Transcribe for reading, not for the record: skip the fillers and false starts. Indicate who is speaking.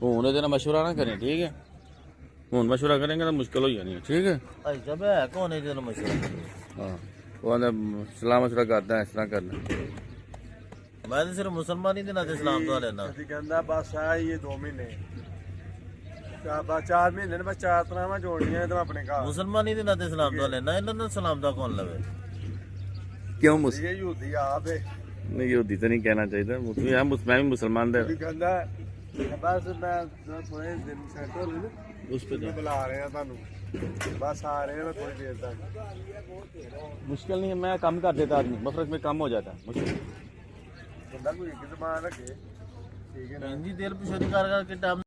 Speaker 1: ਹੁਣ ਇਹਦੇ ਨਾਲ ਮਸ਼ਵਰਾ ਨਾ ਕਰੇ, ਠੀਕ ਹੈ। ਹੁਣ ਮਸ਼ਵਰਾ ਕरेंगे ਤਾਂ ਮੁਸ਼ਕਿਲ ਹੋ ਜਾਣੀ ਹੈ, ਠੀਕ ਹੈ।
Speaker 2: ਭਾਈ ਸਾਹਿਬ ਹੈ ਕੌਣ ਇਹਦੇ ਨਾਲ ਮਸ਼ਹੂਰ?
Speaker 1: ਹਾਂ, ਉਹ ਆਂਦਾ ਸਲਾਹ ਮਸ਼ਵਰਾ ਕਰਦਾ, ਇਸ ਤਰ੍ਹਾਂ ਕਰਨਾ।
Speaker 2: ਮੈਂ ਤਾਂ ਸਿਰਫ ਮੁਸਲਮਾਨੀ ਦੇ ਨਾਤੇ ਸਲਾਮ ਦੁਆ ਲੈਣਾ।
Speaker 3: ਅਸੀਂ ਕਹਿੰਦਾ ਬਸ ਆ ਇਹ 2 ਮਹੀਨੇ ਬਸ 4 ਮਹੀਨੇ ਨੇ, ਬਸ 4 ਤਰਾਵਾਂ ਜੋੜਨੀਆਂ ਤੇ ਆਪਣੇ ਘਰ।
Speaker 2: ਮੁਸਲਮਾਨੀ ਦੇ ਨਾਤੇ ਸਲਾਮ ਦੁਆ ਲੈਣਾ, ਇਹਨਾਂ ਦਾ ਸਲਾਮ ਦਾ ਕੌਣ ਲਵੇ?
Speaker 1: ਕਿਉਂ
Speaker 3: ਇਹ ਯਹੂਦੀ ਆਪ ਹੈ।
Speaker 1: ਨਹੀਂ, ਯਹੂਦੀ ਤਾਂ ਨਹੀਂ ਕਹਿਣਾ ਚਾਹੀਦਾ। ਮੈਂ ਵੀ ਮੁਸਲਮਾਨ ਦਾ
Speaker 3: ਕਹਿੰਦਾ ਬਸ ਮੈਂ ਥੋੜੇ ਦਿਨ ਸੈੱਟ ਹੋ ਲਏ
Speaker 1: ਉਸ पे
Speaker 3: ਬੁਲਾ ਰਹੇ ਆ ਤੁਹਾਨੂੰ, बस आ रहे हैं थोड़ी देर तक।
Speaker 1: मुश्किल नहीं है, मैं काम कर देता आदमी, मफरत में काम हो जाता है। मुश्किल
Speaker 3: बंदा कोई एक ज़बान रखे, ठीक है ना।
Speaker 2: दिल पिछड़ी कर टाइम